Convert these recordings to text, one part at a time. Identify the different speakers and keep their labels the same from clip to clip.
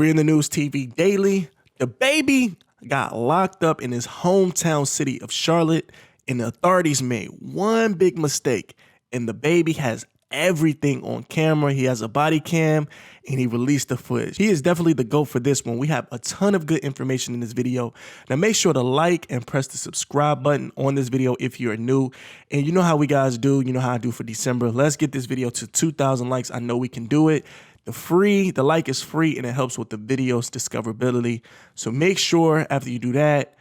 Speaker 1: Free in the News TV Daily. DaBaby got locked up in his hometown city of Charlotte, and the authorities made one big mistake, and DaBaby has everything on camera. He has a body cam and he released the footage. He is definitely the GOAT for this one. We have a ton of good information in this video. Now make sure to like and press the subscribe button on this video if you're new. And you know how we guys do, you know how I do for December. Let's get this video to 2,000 likes. I know we can do it. The like is free and it helps with the video's discoverability. So make sure after you do that,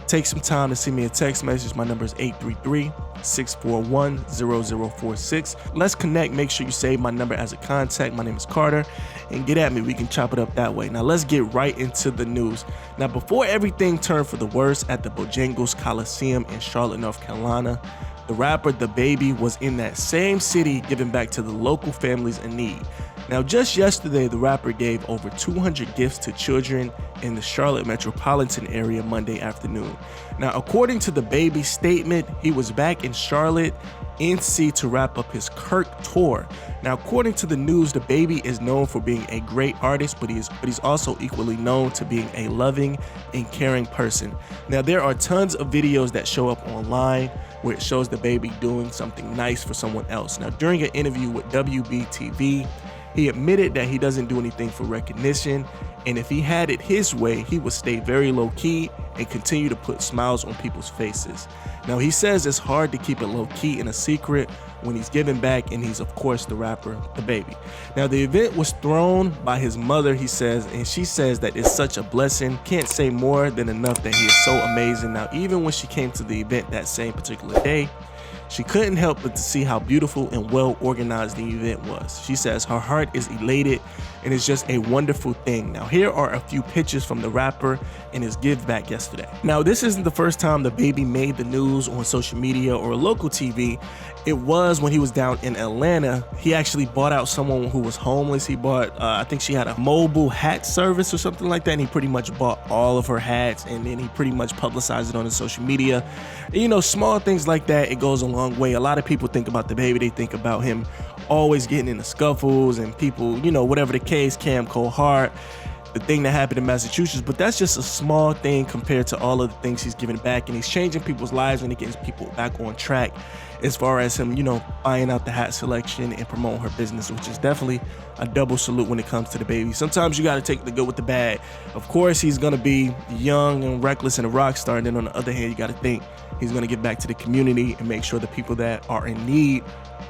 Speaker 1: take some time to send me a text message. My number is 833-641-0046. Let's connect. Make sure you save my number as a contact. My name is Carter, and get at me. We can chop it up that way. Now let's get right into the news. Now, before everything turned for the worse at the Bojangles Coliseum in Charlotte, North Carolina, the rapper DaBaby was in that same city giving back to the local families in need. Now, just yesterday, the rapper gave over 200 gifts to children in the Charlotte metropolitan area Monday afternoon. Now, according to DaBaby's statement, he was back in Charlotte, NC to wrap up his Kirk tour. Now, according to the news, DaBaby is known for being a great artist, but he's also equally known to being a loving and caring person. Now, there are tons of videos that show up online where it shows DaBaby doing something nice for someone else. Now, during an interview with WBTV, he admitted that he doesn't do anything for recognition, and if he had it his way, he would stay very low-key and continue to put smiles on people's faces. Now, he says it's hard to keep it low-key and a secret when he's giving back, and he's, of course, the rapper DaBaby. Now, the event was thrown by his mother, he says, and she says that it's such a blessing. Can't say more than enough that he is so amazing. Now, even when she came to the event that same particular day, she couldn't help but to see how beautiful and well organized the event was. She says her heart is elated and it's just a wonderful thing. Now, here are a few pictures from the rapper and his give back yesterday. Now, this isn't the first time DaBaby made the news on social media or local TV. It was when he was down in Atlanta. He actually bought out someone who was homeless. He bought, I think she had a mobile hat service or something like that, and he pretty much bought all of her hats, and then he pretty much publicized it on his social media. And, you know, small things like that, it goes a long way. A lot of people think about DaBaby, they think about him always getting into scuffles and people, you know, whatever the case, Cam Cold Heart, the thing that happened in Massachusetts, but that's just a small thing compared to all of the things he's giving back, and he's changing people's lives and he gets people back on track as far as him, you know, buying out the hat selection and promoting her business, which is definitely a double salute when it comes to DaBaby. Sometimes you got to take the good with the bad. Of course, he's going to be young and reckless and a rock star, and then on the other hand, you got to think he's going to get back to the community and make sure the people that are in need,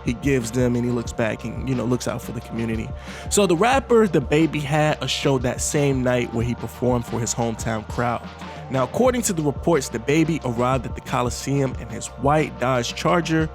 Speaker 1: he gives them, and he looks back and, you know, looks out for the community. So the rapper DaBaby had a show that same night where he performed for his hometown crowd. Now, according to the reports, DaBaby arrived at the Coliseum in his white Dodge Charger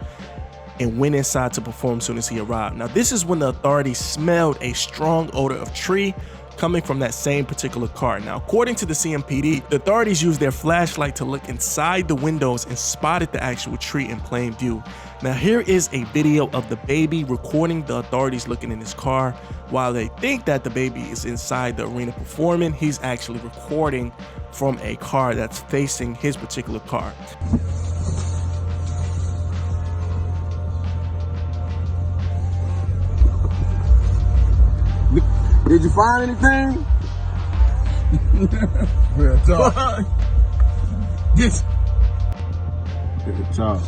Speaker 1: and went inside to perform as soon as he arrived. Now, this is when the authorities smelled a strong odor of tree coming from that same particular car. Now, according to the CMPD, the authorities used their flashlight to look inside the windows and spotted the actual tree in plain view. Now, here is a video of DaBaby recording the authorities looking in his car. While they think that DaBaby is inside the arena performing, he's actually recording from a car that's facing his particular car.
Speaker 2: Did you find anything? Real talk. Yes. Good job.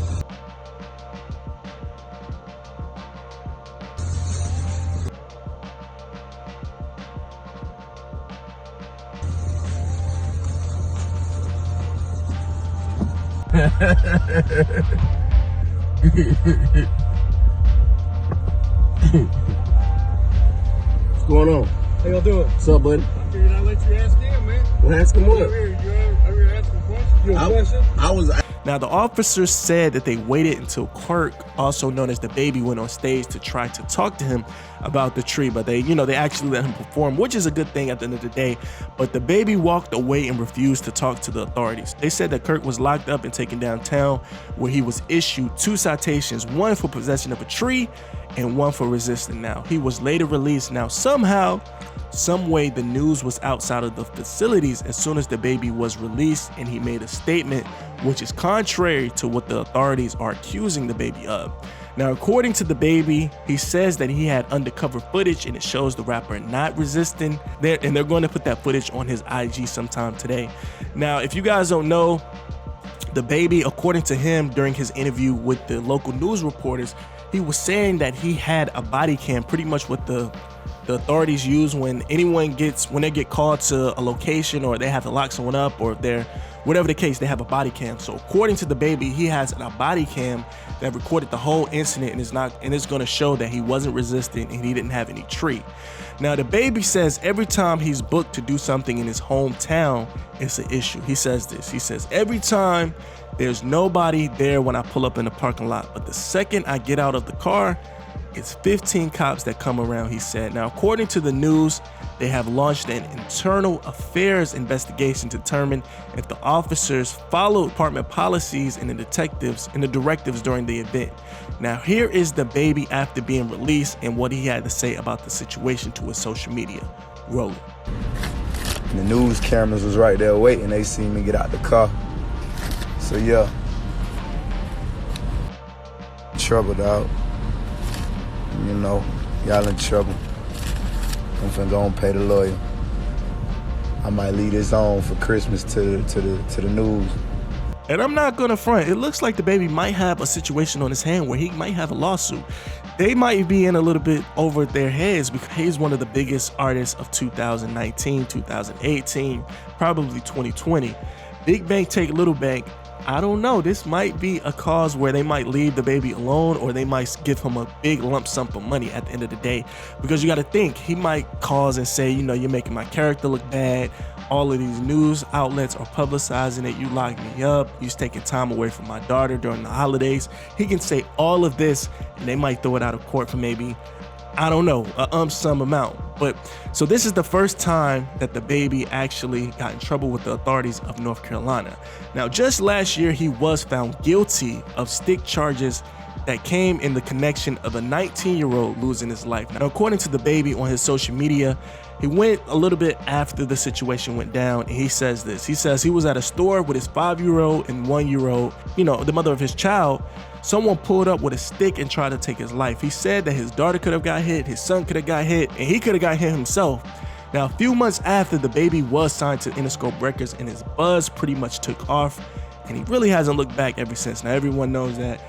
Speaker 2: What's going on?
Speaker 3: How y'all doing?
Speaker 2: What's up, buddy?
Speaker 3: I figured I'd let you ask him, man.
Speaker 2: Well, ask him what?
Speaker 3: You ever ask a question? You have a question?
Speaker 1: Now, the officers said that they waited until Kirk, also known as DaBaby, went on stage to try to talk to him about the tree, but they actually let him perform, which is a good thing at the end of the day. But DaBaby walked away and refused to talk to the authorities. They said that Kirk was locked up and taken downtown, where he was issued 2 citations, one for possession of a tree and one for resisting. Now, he was later released. Now, somehow, some way, the news was outside of the facilities as soon as DaBaby was released, and he made a statement which is contrary to what the authorities are accusing DaBaby of. Now, according to DaBaby, he says that he had undercover footage and it shows the rapper not resisting there, and they're going to put that footage on his IG sometime today. Now, if you guys don't know, DaBaby, according to him during his interview with the local news reporters, he was saying that he had a body cam, pretty much what the authorities use when they get called to a location, or they have to lock someone up, or they're whatever the case, they have a body cam. So according to DaBaby, he has a body cam that recorded the whole incident, and it's going to show that he wasn't resisting and he didn't have any tree. Now, DaBaby says every time he's booked to do something in his hometown, it's an issue. He says this. He says, every time there's nobody there when I pull up in the parking lot, but the second I get out of the car, it's 15 cops that come around, he said. Now, according to the news, they have launched an internal affairs investigation to determine if the officers followed department policies and the directives during the event. Now, here is DaBaby after being released and what he had to say about the situation to his social media. Roll it.
Speaker 4: The news cameras was right there waiting. They seen me get out the car. So yeah, trouble, dog. You know, y'all in trouble. I'm finna go and pay the lawyer. I might leave this on for Christmas to the news.
Speaker 1: And I'm not gonna front. It looks like DaBaby might have a situation on his hand where he might have a lawsuit. They might be in a little bit over their heads because he's one of the biggest artists of 2019, 2018, probably 2020. Big bank take little bank. I don't know. This might be a cause where they might leave DaBaby alone, or they might give him a big lump sum of money at the end of the day. Because you got to think, he might cause and say, you know, you're making my character look bad. All of these news outlets are publicizing it. You locked me up. You're taking time away from my daughter during the holidays. He can say all of this, and they might throw it out of court for maybe, I don't know, some amount. But so this is the first time that DaBaby actually got in trouble with the authorities of North Carolina. Now, just last year, he was found guilty of stick charges that came in the connection of a 19-year-old losing his life. Now, according to DaBaby on his social media, he went a little bit after the situation went down, and he says this. He says he was at a store with his 5-year-old and 1-year-old, you know, the mother of his child. Someone pulled up with a stick and tried to take his life. He said that his daughter could have got hit, his son could have got hit, and he could have got hit himself. Now, a few months after, DaBaby was signed to Interscope Records, and his buzz pretty much took off, and he really hasn't looked back ever since. Now, everyone knows that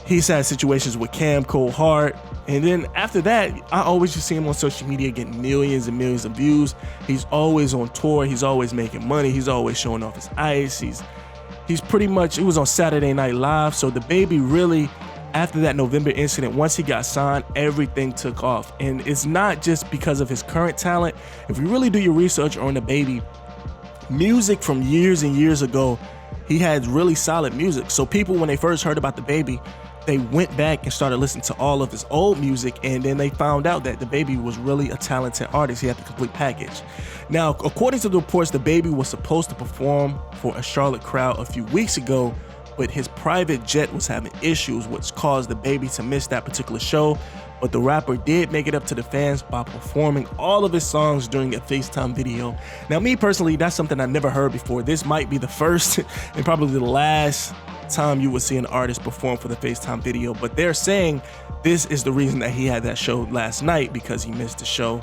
Speaker 1: he's had situations with Cam Cold Heart, and then after that, I always just see him on social media getting millions and millions of views. He's always on tour. He's always making money. He's always showing off his ice. He's pretty much, it was on Saturday Night Live. So DaBaby really, after that November incident, once he got signed, everything took off. And it's not just because of his current talent. If you really do your research on DaBaby, music from years and years ago, he had really solid music. So people, when they first heard about DaBaby, they went back and started listening to all of his old music, and then they found out that DaBaby was really a talented artist. He had the complete package. Now, according to the reports, DaBaby was supposed to perform for a Charlotte crowd a few weeks ago, but his private jet was having issues, which caused DaBaby to miss that particular show. But the rapper did make it up to the fans by performing all of his songs during a FaceTime video. Now, me personally, that's something I never heard before. This might be the first and probably the last time you would see an artist perform for the FaceTime video, but they're saying this is the reason that he had that show last night, because he missed the show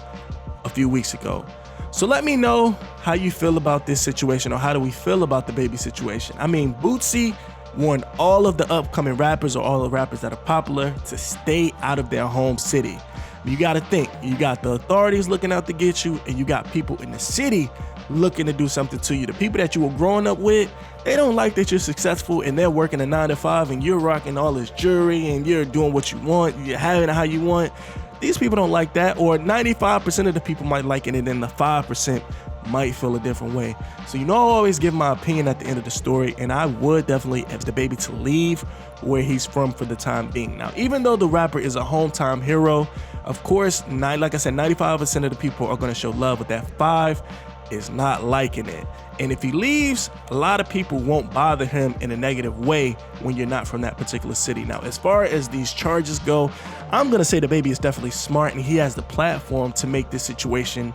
Speaker 1: a few weeks ago. So let me know how you feel about this situation, or how do we feel about the DaBaby situation. I mean, Bootsy warned all of the upcoming rappers, or all the rappers that are popular, to stay out of their home city. You got to think, you got the authorities looking out to get you, and you got people in the city looking to do something to you. The people that you were growing up with, they don't like that you're successful and they're working a 9-to-5 and you're rocking all this jewelry and you're doing what you want, you're having it how you want. These people don't like that, or 95% of the people might like it, and then the 5% might feel a different way. So, you know, I always give my opinion at the end of the story, and I would definitely ask DaBaby to leave where he's from for the time being. Now, even though the rapper is a hometown hero, of course, like I said, 95% of the people are going to show love, but that 5 is not liking it. And if he leaves, a lot of people won't bother him in a negative way when you're not from that particular city. Now, as far as these charges go, I'm going to say DaBaby is definitely smart, and he has the platform to make this situation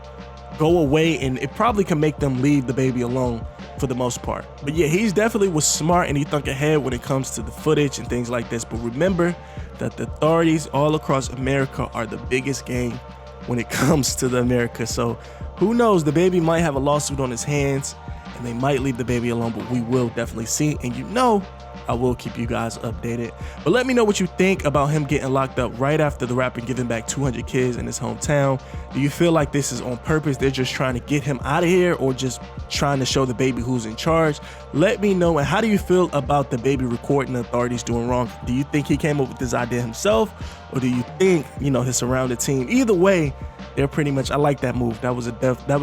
Speaker 1: go away, and it probably can make them leave DaBaby alone for the most part. But yeah, he's definitely was smart and he thunk ahead when it comes to the footage and things like this. But remember that the authorities all across America are the biggest game when it comes to the America. So who knows, DaBaby might have a lawsuit on his hands and they might leave DaBaby alone, but we will definitely see. And you know, I will keep you guys updated. But let me know what you think about him getting locked up right after the rapper giving back 200 kids in his hometown. Do you feel like this is on purpose? They're just trying to get him out of here, or just trying to show DaBaby who's in charge? Let me know. And how do you feel about DaBaby recording the authorities doing wrong? Do you think he came up with this idea himself, or do you think, you know, his surrounded team? Either way, they're pretty much, I like that move. That was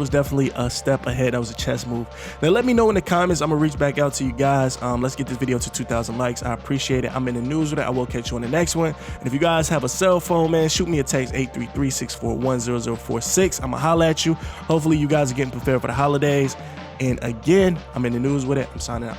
Speaker 1: definitely a step ahead. That was a chess move. Now let me know in the comments. I'm gonna reach back out to you guys. Let's get this video to 2,000 likes. I appreciate it. I'm in the news with it. I will catch you on the next one. And if you guys have a cell phone, man, shoot me a text, 833-641-0046. I'm gonna holla at you. Hopefully you guys are getting prepared for the holidays. And again, I'm in the news with it. I'm signing out.